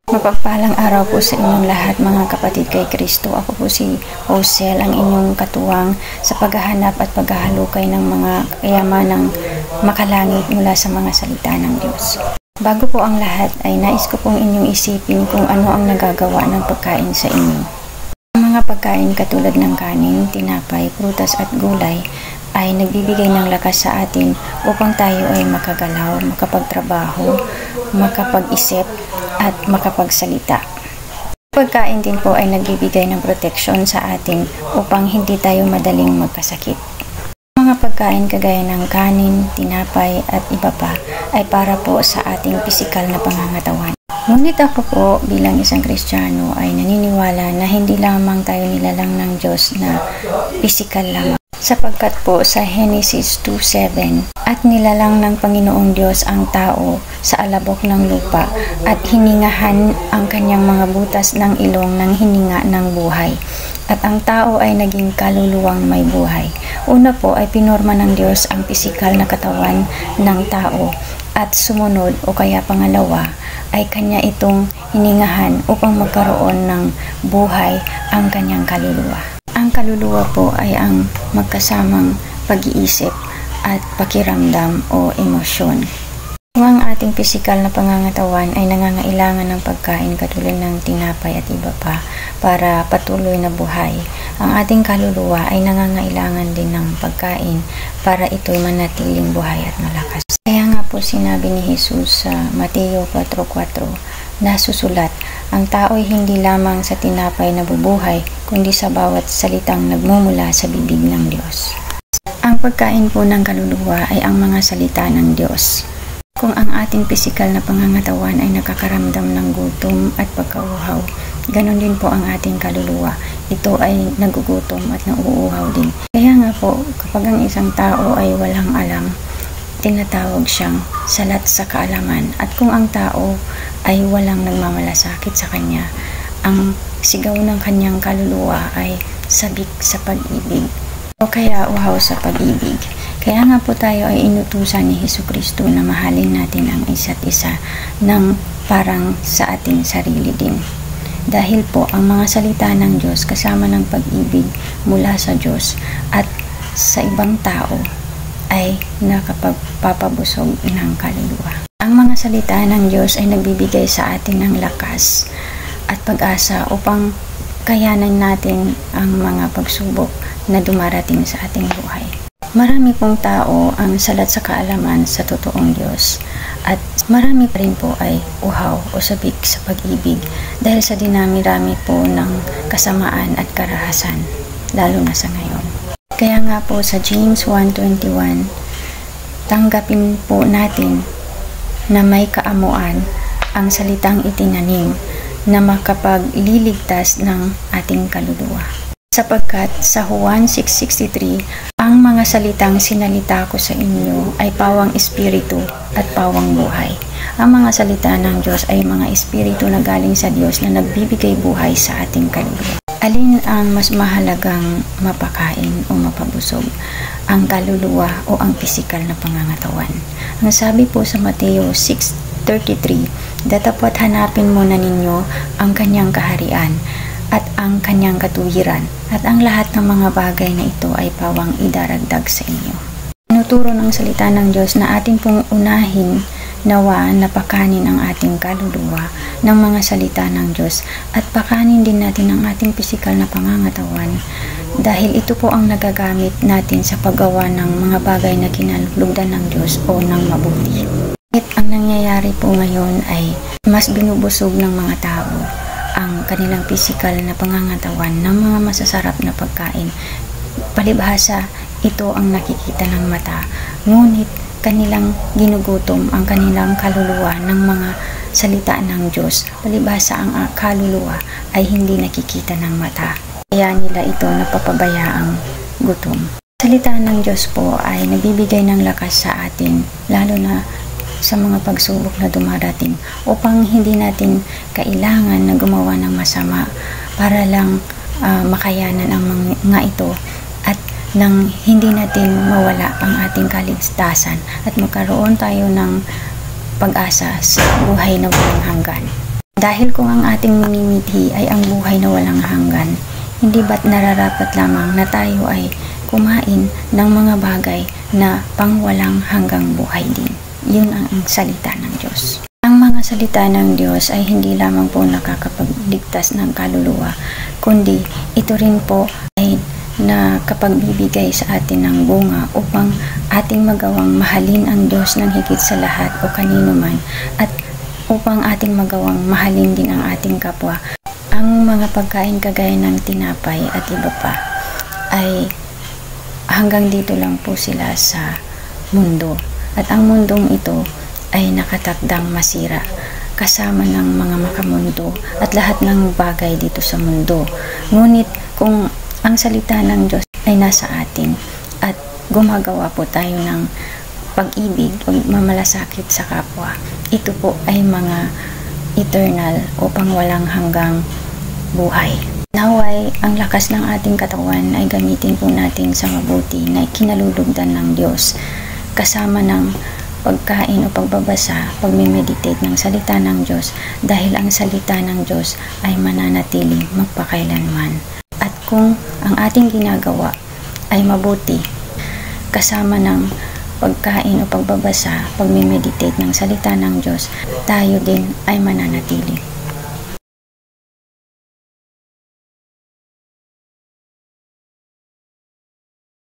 Mapagpalang araw po sa inyong lahat mga kapatid kay Kristo. Ako po si Osel, ang inyong katuwang sa paghahanap at paghahalukay ng mga kayamanang makalangit mula sa mga salita ng Diyos. Bago po ang lahat ay nais ko pong inyong isipin kung ano ang nagagawa ng pagkain sa inyo. Ang mga pagkain katulad ng kanin, tinapay, prutas at gulay ay nagbibigay ng lakas sa atin upang tayo ay makagalaw, makapagtrabaho, makapag-isip at makapagsalita. Pagkain din po ay nagbibigay ng proteksyon sa atin upang hindi tayo madaling magkasakit. Mga pagkain kagaya ng kanin, tinapay at iba pa ay para po sa ating pisikal na pangangatawan. Ngunit ako po bilang isang Kristiyano ay naniniwala na hindi lamang tayo nilalang ng Diyos na pisikal lamang. Sapagkat po sa Genesis 2:7, at nilalang ng Panginoong Diyos ang tao sa alabok ng lupa at hiningahan ang kanyang mga butas ng ilong ng hininga ng buhay. At ang tao ay naging kaluluwang may buhay. Una po ay pinorma ng Diyos ang pisikal na katawan ng tao at sumunod o kaya pangalawa ay kanya itong hiningahan upang magkaroon ng buhay ang kanyang kaluluwa. Ang kaluluwa po ay ang magkasamang pag-iisip at pakiramdam o emosyon. Kung ang ating pisikal na pangangatawan ay nangangailangan ng pagkain katulad ng tinapay at iba pa para patuloy na buhay, ang ating kaluluwa ay nangangailangan din ng pagkain para ito'y manatiling buhay at malakas. Kaya nga po sinabi ni Jesus sa Mateo 4:4, nasusulat, ang tao'y hindi lamang sa tinapay nabubuhay, kundi sa bawat salitang nagmumula sa bibig ng Diyos. Ang pagkain po ng kaluluwa ay ang mga salita ng Diyos. Kung ang ating pisikal na pangangatawan ay nakakaramdam ng gutom at pagkauhaw, ganon din po ang ating kaluluwa. Ito ay nagugutom at nauuhaw din. Kaya nga po, kapag ang isang tao ay walang alam, tinatawag siyang salat sa kaalaman. At kung ang tao ay walang nagmamalasakit sa kanya, ang sigaw ng kanyang kaluluwa ay sabik sa pag-ibig o kaya uhaw sa pag-ibig. Kaya nga po tayo ay inutusan ni Jesucristo na mahalin natin ang isa't isa ng parang sa ating sarili din. Dahil po ang mga salita ng Diyos kasama ng pag-ibig mula sa Diyos at sa ibang tao ay nakapagpapabusog ng kaluluwa. Ang mga salita ng Diyos ay nagbibigay sa atin ng lakas at pag-asa upang kayanan natin ang mga pagsubok na dumarating sa ating buhay. Marami pong tao ang salat sa kaalaman sa totoong Diyos at marami pa rin po ay uhaw o sabik sa pag-ibig dahil sa dinami-rami po ng kasamaan at karahasan, lalo na sa ngayon. Kaya nga po sa James 1:21, tanggapin po natin na may kaamuan ang salitang itinanim na makapagliligtas ng ating kaluluwa. Sapagkat sa Juan 6:63, ang mga salitang sinalita ko sa inyo ay pawang espiritu at pawang buhay. Ang mga salita ng Diyos ay mga espiritu na galing sa Diyos na nagbibigay buhay sa ating kaluluwa. Alin ang mas mahalagang mapakain o mapabusog? Ang kaluluwa o ang pisikal na pangangatawan? Ang sabi po sa Mateo 6:33, datapwat hanapin muna ninyo ang kanyang kaharian at ang kanyang katuwiran, at ang lahat ng mga bagay na ito ay pawang idaragdag sa inyo. Tinuturo ng salita ng Diyos na ating pong unahin nawa na pakanin ang ating kaluluwa ng mga salita ng Diyos at pakanin din natin ang ating pisikal na pangangatawan dahil ito po ang nagagamit natin sa paggawa ng mga bagay na kinalugdan ng Diyos o ng mabuti. At ang nangyayari po ngayon ay mas binubusog ng mga tao ang kanilang pisikal na pangangatawan ng mga masasarap na pagkain. Palibhasa, ito ang nakikita ng mata, ngunit kanilang ginugutom ang kanilang kaluluwa ng mga salita ng Diyos. Palibhasa, ang kaluluwa ay hindi nakikita ng mata. Kaya nila ito napapabayaang gutom. Salita ng Diyos po ay nagbibigay ng lakas sa atin, lalo na sa mga pagsubok na dumarating upang hindi natin kailangan na gumawa ng masama para lang makayanan ang mga ito at nang hindi natin mawala ang ating kaligtasan at magkaroon tayo ng pag-asa sa buhay na walang hanggan. Dahil kung ang ating minimithi ay ang buhay na walang hanggan, hindi ba't nararapat lamang na tayo ay kumain ng mga bagay na pangwalang hanggang buhay din? Yun ang salita ng Diyos. Ang mga salita ng Diyos ay hindi lamang po nakakapagligtas ng kaluluwa, kundi ito rin po ay nakapagbibigay sa atin ng bunga upang ating magawang mahalin ang Diyos ng higit sa lahat o kanino man, at upang ating magawang mahalin din ang ating kapwa. Ang mga pagkain kagaya ng tinapay at iba pa ay hanggang dito lang po sila sa mundo. At ang mundong ito ay nakatakdang masira kasama ng mga makamundo at lahat ng bagay dito sa mundo. Ngunit kung ang salita ng Diyos ay nasa atin at gumagawa po tayo ng pag-ibig o mamalasakit sa kapwa, ito po ay mga eternal o pangwalang hanggang buhay. Naway, ang lakas ng ating katawan ay gamitin po natin sa mabuti na kinalulugdan ng Diyos, kasama ng pagkain o pagbabasa, pagme-meditate ng salita ng Diyos, dahil ang salita ng Diyos ay mananatili magpakailanman. At kung ang ating ginagawa ay mabuti, kasama ng pagkain o pagbabasa, pagme-meditate ng salita ng Diyos, tayo din ay mananatili